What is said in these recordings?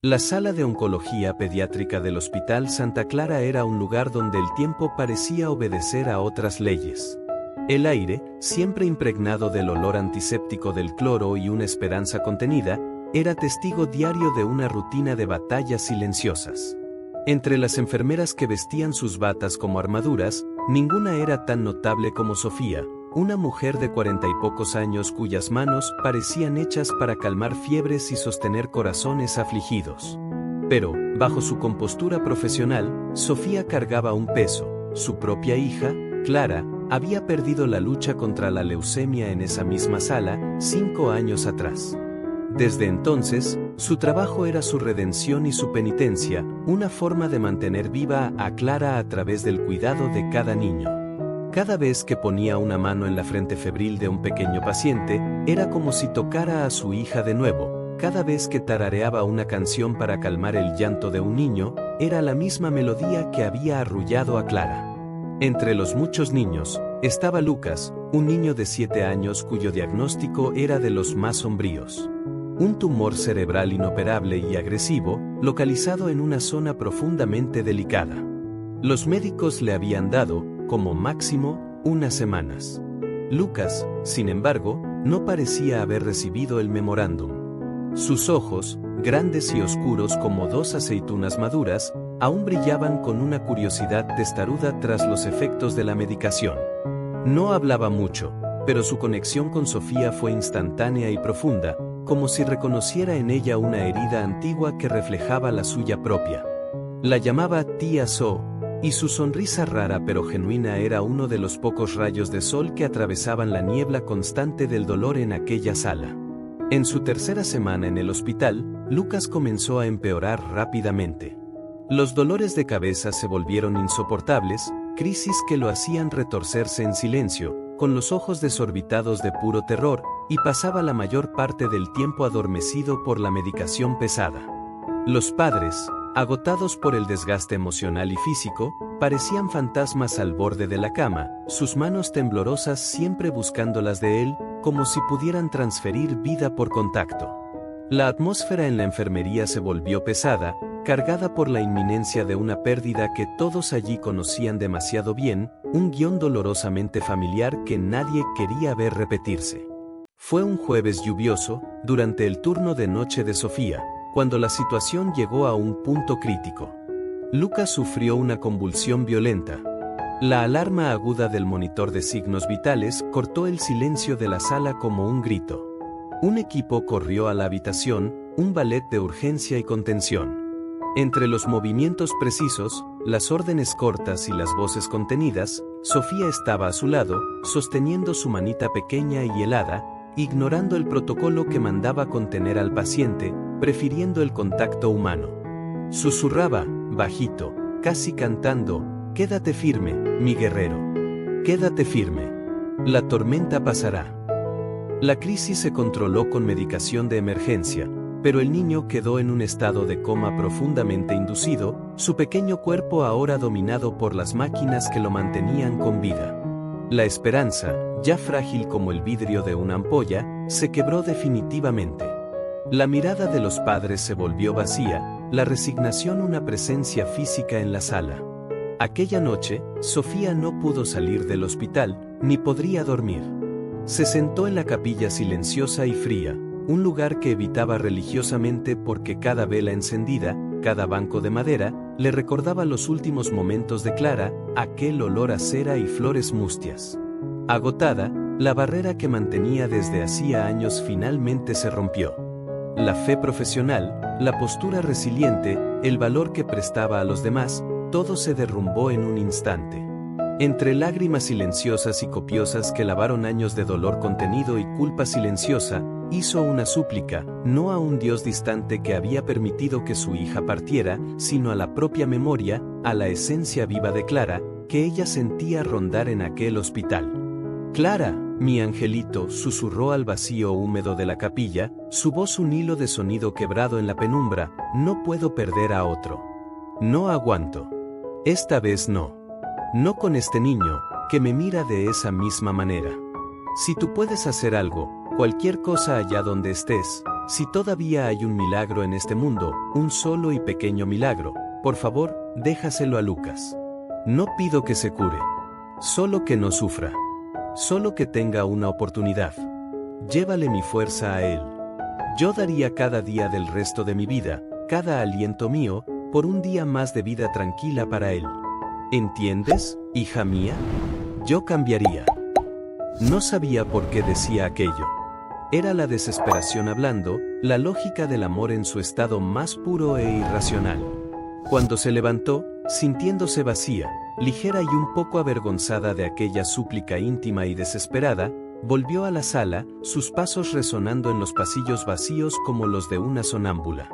La sala de oncología pediátrica del Hospital Santa Clara era un lugar donde el tiempo parecía obedecer a otras leyes. El aire, siempre impregnado del olor antiséptico del cloro y una esperanza contenida, era testigo diario de una rutina de batallas silenciosas. Entre las enfermeras que vestían sus batas como armaduras, ninguna era tan notable como Sofía, una mujer de 40 y pocos años cuyas manos parecían hechas para calmar fiebres y sostener corazones afligidos. Pero, bajo su compostura profesional, Sofía cargaba un peso. Su propia hija, Clara, había perdido la lucha contra la leucemia en esa misma sala, 5 años atrás. Desde entonces, su trabajo era su redención y su penitencia, una forma de mantener viva a Clara a través del cuidado de cada niño. Cada vez que ponía una mano en la frente febril de un pequeño paciente, era como si tocara a su hija de nuevo. Cada vez que tarareaba una canción para calmar el llanto de un niño, era la misma melodía que había arrullado a Clara. Entre los muchos niños, estaba Lucas, un niño de 7 años cuyo diagnóstico era de los más sombríos. Un tumor cerebral inoperable y agresivo, localizado en una zona profundamente delicada. Los médicos le habían dado, como máximo, unas semanas. Lucas, sin embargo, no parecía haber recibido el memorándum. Sus ojos, grandes y oscuros como 2 aceitunas maduras, aún brillaban con una curiosidad testaruda tras los efectos de la medicación. No hablaba mucho, pero su conexión con Sofía fue instantánea y profunda, como si reconociera en ella una herida antigua que reflejaba la suya propia. La llamaba tía So, y su sonrisa rara pero genuina era uno de los pocos rayos de sol que atravesaban la niebla constante del dolor en aquella sala. En su tercera semana en el hospital, Lucas comenzó a empeorar rápidamente. Los dolores de cabeza se volvieron insoportables, crisis que lo hacían retorcerse en silencio, con los ojos desorbitados de puro terror, y pasaba la mayor parte del tiempo adormecido por la medicación pesada. Los padres, agotados por el desgaste emocional y físico, parecían fantasmas al borde de la cama, sus manos temblorosas siempre buscando las de él, como si pudieran transferir vida por contacto. La atmósfera en la enfermería se volvió pesada, cargada por la inminencia de una pérdida que todos allí conocían demasiado bien, un guión dolorosamente familiar que nadie quería ver repetirse. Fue un jueves lluvioso, durante el turno de noche de Sofía, cuando la situación llegó a un punto crítico. Lucas sufrió una convulsión violenta. La alarma aguda del monitor de signos vitales cortó el silencio de la sala como un grito. Un equipo corrió a la habitación, un ballet de urgencia y contención. Entre los movimientos precisos, las órdenes cortas y las voces contenidas, Sofía estaba a su lado, sosteniendo su manita pequeña y helada, ignorando el protocolo que mandaba contener al paciente, prefiriendo el contacto humano. Susurraba, bajito, casi cantando, «Quédate firme, mi guerrero. Quédate firme. La tormenta pasará». La crisis se controló con medicación de emergencia, pero el niño quedó en un estado de coma profundamente inducido, su pequeño cuerpo ahora dominado por las máquinas que lo mantenían con vida. La esperanza, ya frágil como el vidrio de una ampolla, se quebró definitivamente. La mirada de los padres se volvió vacía, la resignación una presencia física en la sala. Aquella noche, Sofía no pudo salir del hospital, ni podría dormir. Se sentó en la capilla silenciosa y fría, un lugar que evitaba religiosamente porque cada vela encendida, cada banco de madera, le recordaba los últimos momentos de Clara, aquel olor a cera y flores mustias. Agotada, la barrera que mantenía desde hacía años finalmente se rompió. La fe profesional, la postura resiliente, el valor que prestaba a los demás, todo se derrumbó en un instante. Entre lágrimas silenciosas y copiosas que lavaron años de dolor contenido y culpa silenciosa, hizo una súplica, no a un Dios distante que había permitido que su hija partiera, sino a la propia memoria, a la esencia viva de Clara, que ella sentía rondar en aquel hospital. «Clara, mi angelito», susurró al vacío húmedo de la capilla, su voz un hilo de sonido quebrado en la penumbra, «no puedo perder a otro. No aguanto. Esta vez no. No con este niño, que me mira de esa misma manera. Si tú puedes hacer algo, cualquier cosa allá donde estés, Si todavía hay un milagro en este mundo, un solo y pequeño milagro, por favor, déjaselo a Lucas. No pido que se cure. Solo que no sufra. Solo que tenga una oportunidad. Llévale mi fuerza a él. Yo daría cada día del resto de mi vida, cada aliento mío, por un día más de vida tranquila para él. ¿Entiendes, hija mía? Yo cambiaría. No sabía por qué decía aquello. Era la desesperación hablando, la lógica del amor en su estado más puro e irracional. Cuando se levantó, sintiéndose vacía, ligera y un poco avergonzada de aquella súplica íntima y desesperada, volvió a la sala, sus pasos resonando en los pasillos vacíos como los de una sonámbula.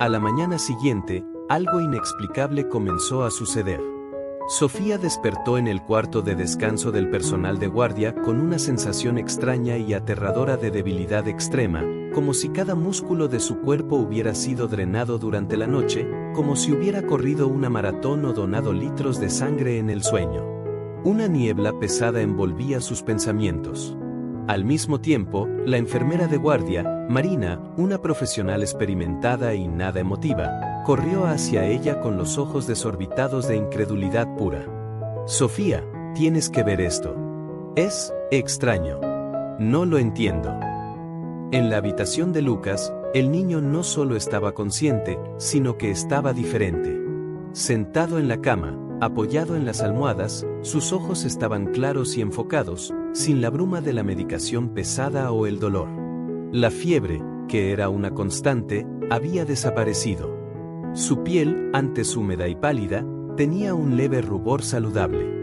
A la mañana siguiente, algo inexplicable comenzó a suceder. Sofía despertó en el cuarto de descanso del personal de guardia con una sensación extraña y aterradora de debilidad extrema, como si cada músculo de su cuerpo hubiera sido drenado durante la noche, como si hubiera corrido una maratón o donado litros de sangre en el sueño. Una niebla pesada envolvía sus pensamientos. Al mismo tiempo, la enfermera de guardia, Marina, una profesional experimentada y nada emotiva, corrió hacia ella con los ojos desorbitados de incredulidad pura. Sofía, tienes que ver esto. Es extraño. No lo entiendo. En la habitación de Lucas, el niño no solo estaba consciente, sino que estaba diferente. Sentado en la cama, apoyado en las almohadas, sus ojos estaban claros y enfocados, sin la bruma de la medicación pesada o el dolor. La fiebre, que era una constante, había desaparecido. Su piel, antes húmeda y pálida, tenía un leve rubor saludable.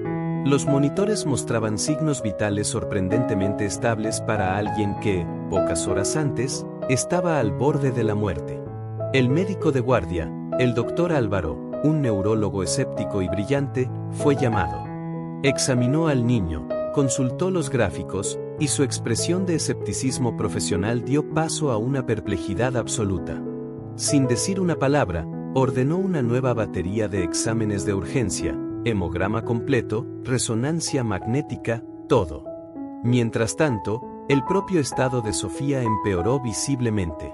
Los monitores mostraban signos vitales sorprendentemente estables para alguien que, pocas horas antes, estaba al borde de la muerte. El médico de guardia, el doctor Álvaro, un neurólogo escéptico y brillante, fue llamado. Examinó al niño, consultó los gráficos, y su expresión de escepticismo profesional dio paso a una perplejidad absoluta. Sin decir una palabra, ordenó una nueva batería de exámenes de urgencia, hemograma completo, resonancia magnética, todo. Mientras tanto, el propio estado de Sofía empeoró visiblemente.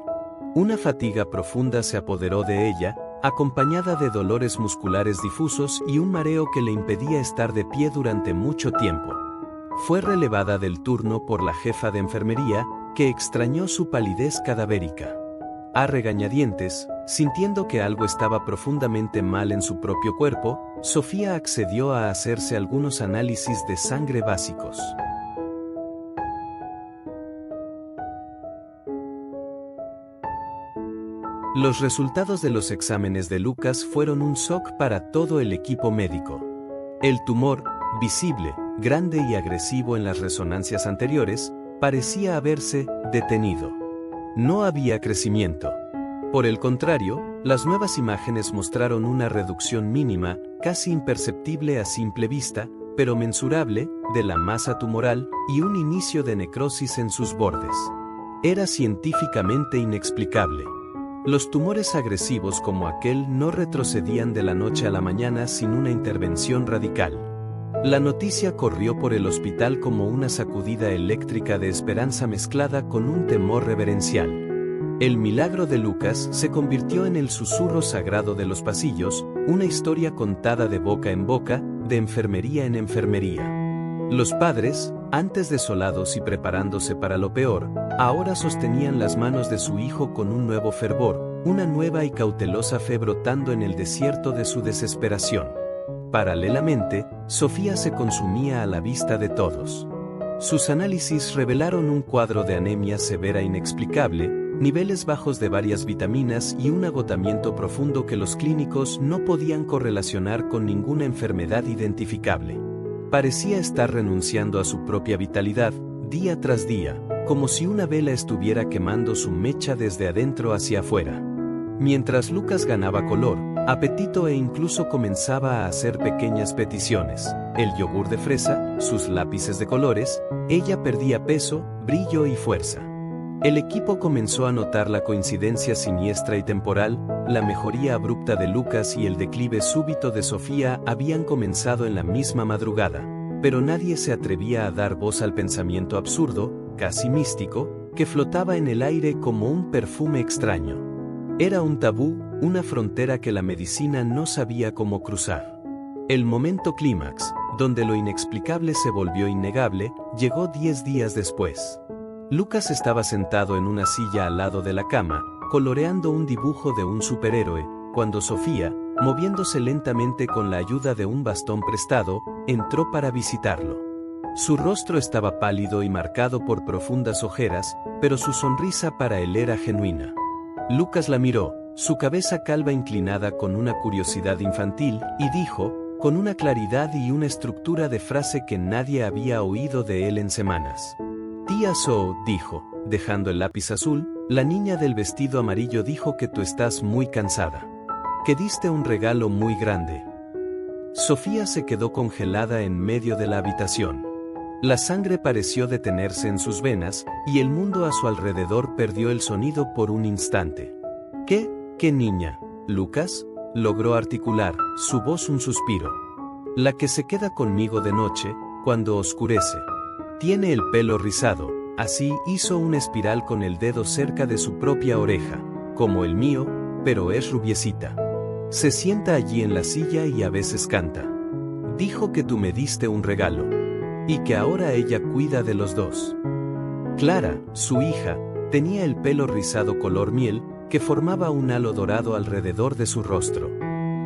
Una fatiga profunda se apoderó de ella, acompañada de dolores musculares difusos y un mareo que le impedía estar de pie durante mucho tiempo. Fue relevada del turno por la jefa de enfermería, que extrañó su palidez cadavérica. A regañadientes, sintiendo que algo estaba profundamente mal en su propio cuerpo, Sofía accedió a hacerse algunos análisis de sangre básicos. Los resultados de los exámenes de Lucas fueron un shock para todo el equipo médico. El tumor, visible, grande y agresivo en las resonancias anteriores, parecía haberse detenido. No había crecimiento. Por el contrario, las nuevas imágenes mostraron una reducción mínima, casi imperceptible a simple vista, pero mensurable, de la masa tumoral y un inicio de necrosis en sus bordes. Era científicamente inexplicable. Los tumores agresivos como aquel no retrocedían de la noche a la mañana sin una intervención radical. La noticia corrió por el hospital como una sacudida eléctrica de esperanza mezclada con un temor reverencial. El milagro de Lucas se convirtió en el susurro sagrado de los pasillos, una historia contada de boca en boca, de enfermería en enfermería. Los padres, antes desolados y preparándose para lo peor, ahora sostenían las manos de su hijo con un nuevo fervor, una nueva y cautelosa fe brotando en el desierto de su desesperación. Paralelamente, Sofía se consumía a la vista de todos. Sus análisis revelaron un cuadro de anemia severa inexplicable, niveles bajos de varias vitaminas y un agotamiento profundo que los clínicos no podían correlacionar con ninguna enfermedad identificable. Parecía estar renunciando a su propia vitalidad, día tras día, como si una vela estuviera quemando su mecha desde adentro hacia afuera. Mientras Lucas ganaba color, apetito e incluso comenzaba a hacer pequeñas peticiones, el yogur de fresa, sus lápices de colores, ella perdía peso, brillo y fuerza. El equipo comenzó a notar la coincidencia siniestra y temporal, la mejoría abrupta de Lucas y el declive súbito de Sofía habían comenzado en la misma madrugada, pero nadie se atrevía a dar voz al pensamiento absurdo, casi místico, que flotaba en el aire como un perfume extraño. Era un tabú, una frontera que la medicina no sabía cómo cruzar. El momento clímax, donde lo inexplicable se volvió innegable, llegó 10 días después. Lucas estaba sentado en una silla al lado de la cama, coloreando un dibujo de un superhéroe, cuando Sofía, moviéndose lentamente con la ayuda de un bastón prestado, entró para visitarlo. Su rostro estaba pálido y marcado por profundas ojeras, pero su sonrisa para él era genuina. Lucas la miró, su cabeza calva inclinada con una curiosidad infantil, y dijo, con una claridad y una estructura de frase que nadie había oído de él en semanas. Tía So, dijo, dejando el lápiz azul, la niña del vestido amarillo dijo que tú estás muy cansada. Que diste un regalo muy grande. Sofía se quedó congelada en medio de la habitación. La sangre pareció detenerse en sus venas, y el mundo a su alrededor perdió el sonido por un instante. ¿Qué niña? Lucas, logró articular, su voz un suspiro. La que se queda conmigo de noche, cuando oscurece. Tiene el pelo rizado, así hizo una espiral con el dedo cerca de su propia oreja, como el mío, pero es rubiecita. Se sienta allí en la silla y a veces canta. Dijo que tú me diste un regalo. Y que ahora ella cuida de los dos. Clara, su hija, tenía el pelo rizado color miel, que formaba un halo dorado alrededor de su rostro.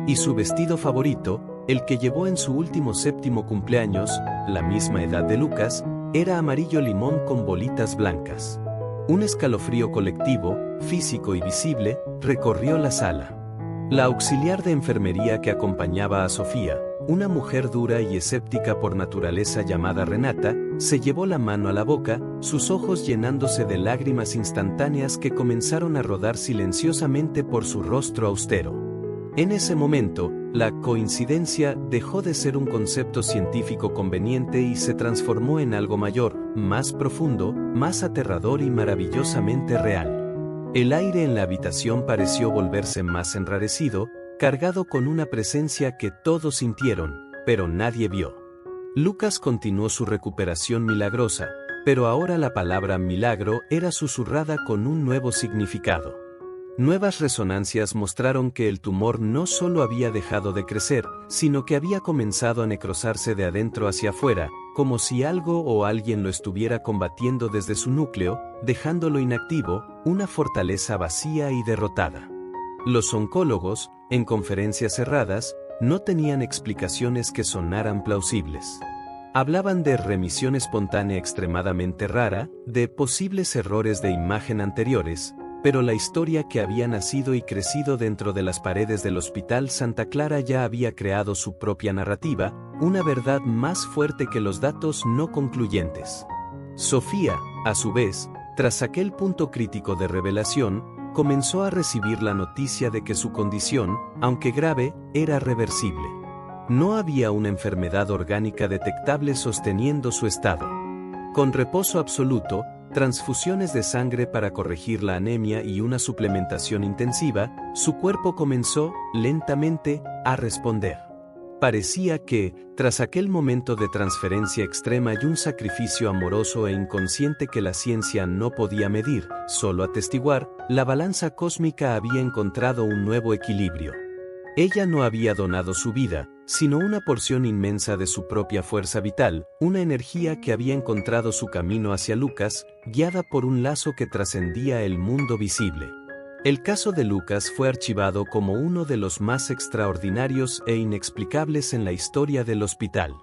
Y su vestido favorito, el que llevó en su último 7º cumpleaños, la misma edad de Lucas, era amarillo limón con bolitas blancas. Un escalofrío colectivo, físico y visible, recorrió la sala. La auxiliar de enfermería que acompañaba a Sofía, una mujer dura y escéptica por naturaleza llamada Renata, se llevó la mano a la boca, sus ojos llenándose de lágrimas instantáneas que comenzaron a rodar silenciosamente por su rostro austero. En ese momento, la coincidencia dejó de ser un concepto científico conveniente y se transformó en algo mayor, más profundo, más aterrador y maravillosamente real. El aire en la habitación pareció volverse más enrarecido, cargado con una presencia que todos sintieron, pero nadie vio. Lucas continuó su recuperación milagrosa, pero ahora la palabra milagro era susurrada con un nuevo significado. Nuevas resonancias mostraron que el tumor no solo había dejado de crecer, sino que había comenzado a necrosarse de adentro hacia afuera, como si algo o alguien lo estuviera combatiendo desde su núcleo, dejándolo inactivo, una fortaleza vacía y derrotada. Los oncólogos, en conferencias cerradas, no tenían explicaciones que sonaran plausibles. Hablaban de remisión espontánea extremadamente rara, de posibles errores de imagen anteriores, pero la historia que había nacido y crecido dentro de las paredes del Hospital Santa Clara ya había creado su propia narrativa, una verdad más fuerte que los datos no concluyentes. Sofía, a su vez, tras aquel punto crítico de revelación, comenzó a recibir la noticia de que su condición, aunque grave, era reversible. No había una enfermedad orgánica detectable sosteniendo su estado. Con reposo absoluto, transfusiones de sangre para corregir la anemia y una suplementación intensiva, su cuerpo comenzó, lentamente, a responder. Parecía que, tras aquel momento de transferencia extrema y un sacrificio amoroso e inconsciente que la ciencia no podía medir, solo atestiguar, la balanza cósmica había encontrado un nuevo equilibrio. Ella no había donado su vida, sino una porción inmensa de su propia fuerza vital, una energía que había encontrado su camino hacia Lucas, guiada por un lazo que trascendía el mundo visible. El caso de Lucas fue archivado como uno de los más extraordinarios e inexplicables en la historia del hospital.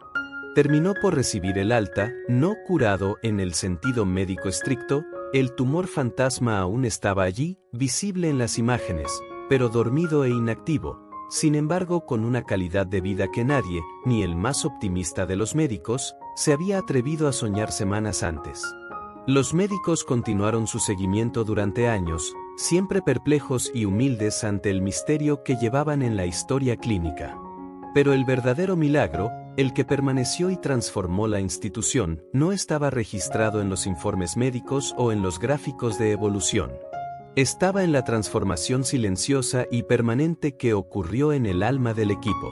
Terminó por recibir el alta, no curado en el sentido médico estricto, el tumor fantasma aún estaba allí, visible en las imágenes, pero dormido e inactivo. Sin embargo, con una calidad de vida que nadie, ni el más optimista de los médicos, se había atrevido a soñar semanas antes. Los médicos continuaron su seguimiento durante años, siempre perplejos y humildes ante el misterio que llevaban en la historia clínica. Pero el verdadero milagro, el que permaneció y transformó la institución, no estaba registrado en los informes médicos o en los gráficos de evolución. Estaba en la transformación silenciosa y permanente que ocurrió en el alma del equipo.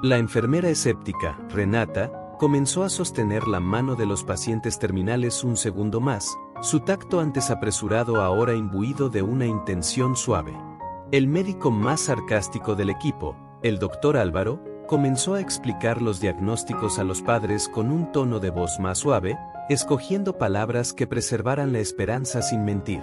La enfermera escéptica, Renata, comenzó a sostener la mano de los pacientes terminales un segundo más, su tacto antes apresurado ahora imbuido de una intención suave. El médico más sarcástico del equipo, el doctor Álvaro, comenzó a explicar los diagnósticos a los padres con un tono de voz más suave, escogiendo palabras que preservaran la esperanza sin mentir.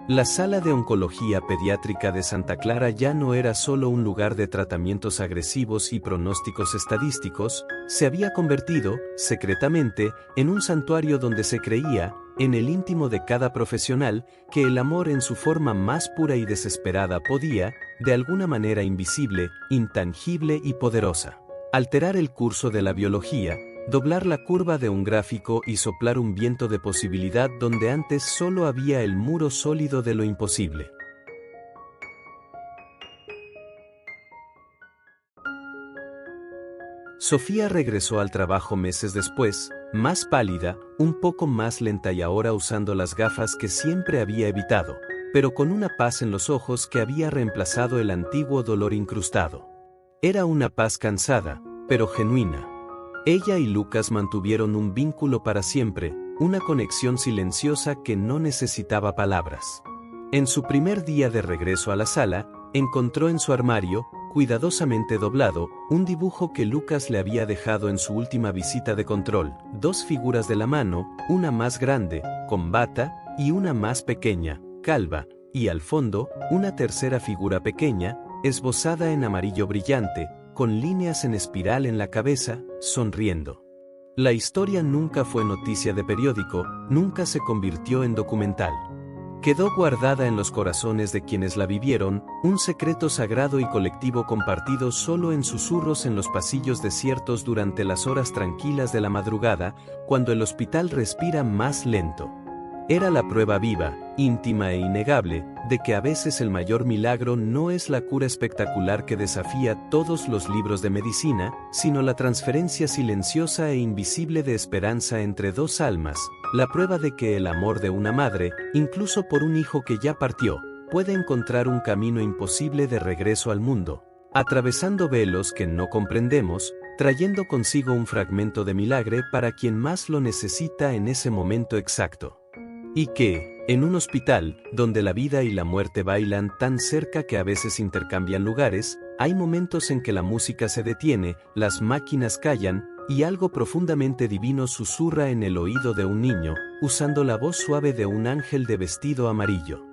La sala de oncología pediátrica de Santa Clara ya no era solo un lugar de tratamientos agresivos y pronósticos estadísticos, se había convertido, secretamente, en un santuario donde se creía, en el íntimo de cada profesional, que el amor en su forma más pura y desesperada podía, de alguna manera invisible, intangible y poderosa, alterar el curso de la biología, doblar la curva de un gráfico y soplar un viento de posibilidad donde antes solo había el muro sólido de lo imposible. Sofía regresó al trabajo meses después, más pálida, un poco más lenta y ahora usando las gafas que siempre había evitado, pero con una paz en los ojos que había reemplazado el antiguo dolor incrustado. Era una paz cansada, pero genuina. Ella y Lucas mantuvieron un vínculo para siempre, una conexión silenciosa que no necesitaba palabras. En su primer día de regreso a la sala, encontró en su armario, cuidadosamente doblado, un dibujo que Lucas le había dejado en su última visita de control, dos figuras de la mano, una más grande, con bata, y una más pequeña, calva, y al fondo, una tercera figura pequeña, esbozada en amarillo brillante, con líneas en espiral en la cabeza, sonriendo. La historia nunca fue noticia de periódico, nunca se convirtió en documental. Quedó guardada en los corazones de quienes la vivieron, un secreto sagrado y colectivo compartido solo en susurros en los pasillos desiertos durante las horas tranquilas de la madrugada, cuando el hospital respira más lento. Era la prueba viva, íntima e innegable, de que a veces el mayor milagro no es la cura espectacular que desafía todos los libros de medicina, sino la transferencia silenciosa e invisible de esperanza entre dos almas, la prueba de que el amor de una madre, incluso por un hijo que ya partió, puede encontrar un camino imposible de regreso al mundo, atravesando velos que no comprendemos, trayendo consigo un fragmento de milagre para quien más lo necesita en ese momento exacto. Y que, en un hospital, donde la vida y la muerte bailan tan cerca que a veces intercambian lugares, hay momentos en que la música se detiene, las máquinas callan, y algo profundamente divino susurra en el oído de un niño, usando la voz suave de un ángel de vestido amarillo.